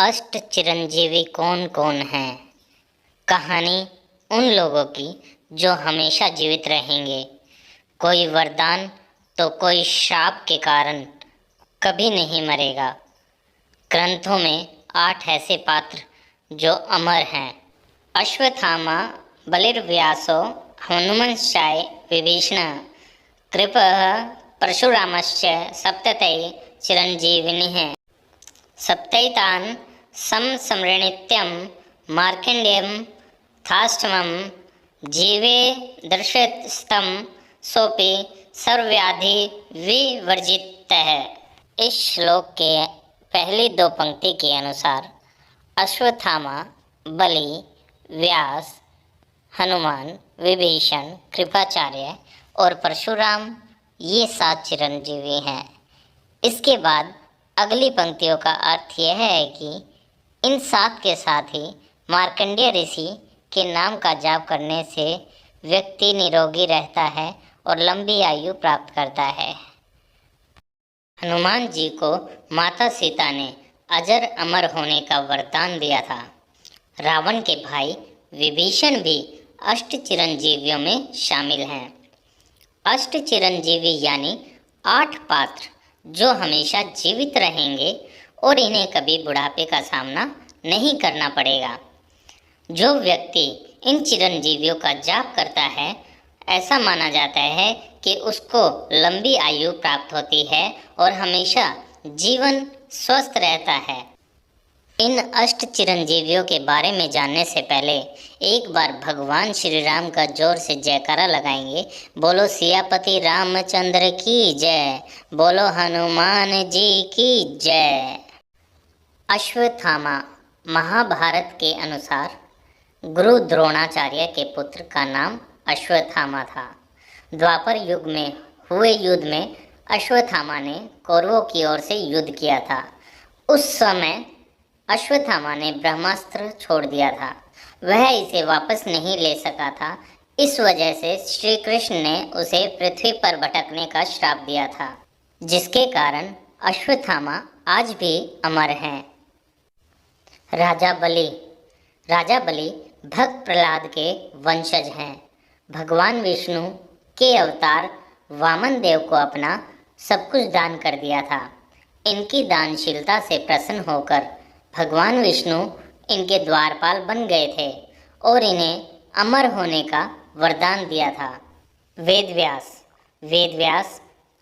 अष्ट चिरंजीवी कौन कौन हैं? कहानी उन लोगों की जो हमेशा जीवित रहेंगे। कोई वरदान तो कोई श्राप के कारण कभी नहीं मरेगा। ग्रंथों में 8 ऐसे पात्र जो अमर हैं। अश्वत्थामा, बलिर्व्यासो, हनुमंश्चाय विभीषण, कृपः, परशुरामश्च सप्ततै चिरंजीविनः। सप्तैतान् संसमृणीत्यं मार्कण्डेयं थाष्टमं जीवे दर्शयस्तं सोऽपि सर्वव्याधि विवर्जितः। इस श्लोक के पहली 2 पंक्ति के अनुसार अश्वत्थामा, बलि, व्यास, हनुमान, विभीषण, कृपाचार्य और परशुराम ये 7 चिरंजीवी हैं। इसके बाद अगली पंक्तियों का अर्थ यह है कि इन 7 के साथ ही मार्कंडेय ऋषि के नाम का जाप करने से व्यक्ति निरोगी रहता है और लंबी आयु प्राप्त करता है। हनुमान जी को माता सीता ने अजर अमर होने का वरदान दिया था। रावण के भाई विभीषण भी अष्ट चिरंजीवियों में शामिल हैं। अष्ट चिरंजीवी यानी 8 पात्र जो हमेशा जीवित रहेंगे और इन्हें कभी बुढ़ापे का सामना नहीं करना पड़ेगा। जो व्यक्ति इन चिरंजीवियों का जाप करता है, ऐसा माना जाता है कि उसको लंबी आयु प्राप्त होती है और हमेशा जीवन स्वस्थ रहता है। इन अष्ट चिरंजीवियों के बारे में जानने से पहले एक बार भगवान श्री राम का जोर से जयकारा लगाएंगे। बोलो सियापति रामचंद्र की जय, बोलो हनुमान जी की जय। अश्वत्थामा महाभारत के अनुसार गुरु द्रोणाचार्य के पुत्र का नाम अश्वत्थामा था। द्वापर युग में हुए युद्ध में अश्वत्थामा ने कौरवों की ओर से युद्ध किया था। उस समय अश्वत्थामा ने ब्रह्मास्त्र छोड़ दिया था। वह इसे वापस नहीं ले सका था। इस वजह से श्री कृष्ण ने उसे पृथ्वी पर भटकने का श्राप दिया था, जिसके कारण अश्वत्थामा आज भी अमर हैं। राजा बलि भक्त प्रहलाद के वंशज हैं। भगवान विष्णु के अवतार वामन देव को अपना सब कुछ दान कर दिया था। इनकी दानशीलता से प्रसन्न होकर भगवान विष्णु इनके द्वारपाल बन गए थे और इन्हें अमर होने का वरदान दिया था। वेदव्यास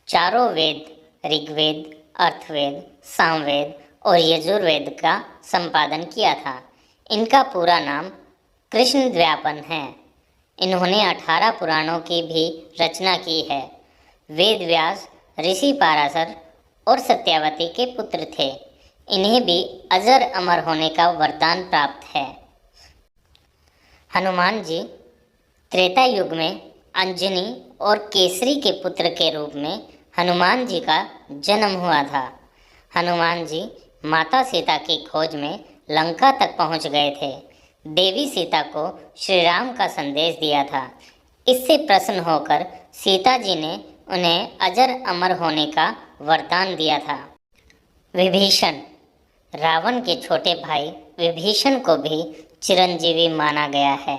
चारों वेद, ऋग्वेद, अर्थवेद, सामवेद और यजुर्वेद का संपादन किया था। इनका पूरा नाम कृष्णद्वैपायन है। इन्होंने 18 पुराणों की भी रचना की है। वेदव्यास ऋषि पाराशर और सत्यावती के पुत्र थे। इन्हें भी अजर अमर होने का वरदान प्राप्त है। हनुमान जी त्रेता युग में अंजनी और केसरी के पुत्र के रूप में हनुमान जी का जन्म हुआ था। हनुमान जी माता सीता की खोज में लंका तक पहुंच गए थे। देवी सीता को श्री राम का संदेश दिया था। इससे प्रसन्न होकर सीता जी ने उन्हें अजर अमर होने का वरदान दिया था। विभीषण रावण के छोटे भाई विभीषण को भी चिरंजीवी माना गया है।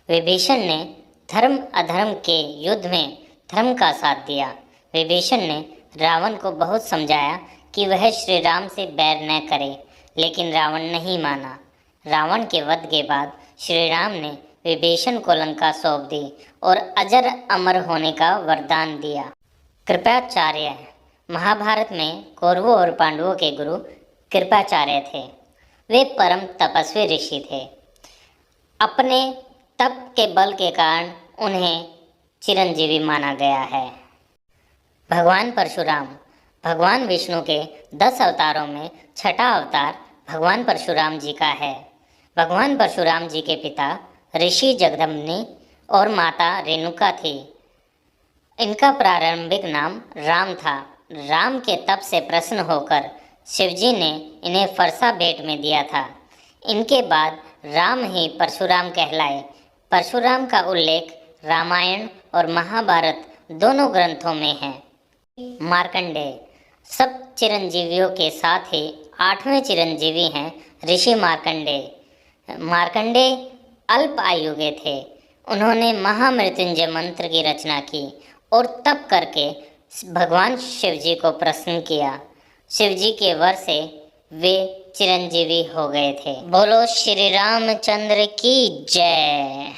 विभीषण ने धर्म अधर्म के युद्ध में धर्म का साथ दिया। विभीषण ने रावण को बहुत समझाया कि वह श्री राम से बैर न करे, लेकिन रावण नहीं माना। रावण के वध के बाद श्री राम ने विभीषण को लंका सौंप दी और अजर अमर होने का वरदान दिया। कृपाचार्य महाभारत में कौरवों और पांडवों के गुरु कृपाचार्य थे। वे परम तपस्वी ऋषि थे। अपने तप के बल के कारण उन्हें चिरंजीवी माना गया है। भगवान परशुराम भगवान विष्णु के 10 अवतारों में छठा अवतार भगवान परशुराम जी का है। भगवान परशुराम जी के पिता ऋषि जगदम्बि और माता रेणुका थी। इनका प्रारंभिक नाम राम था। राम के तप से प्रसन्न होकर शिवजी ने इन्हें फरसा भेंट में दिया था। इनके बाद राम ही परशुराम कहलाए। परशुराम का उल्लेख रामायण और महाभारत दोनों ग्रंथों में है। मार्कंडेय सब चिरंजीवियों के साथ ही 8वें चिरंजीवी हैं ऋषि मार्कंडेय। मार्कंडेय अल्प आयु के थे। उन्होंने महामृत्युंजय मंत्र की रचना की और तप करके भगवान शिव जी को प्रसन्न किया। शिव जी के वर से वे चिरंजीवी हो गए थे। बोलो श्री रामचंद्र की जय।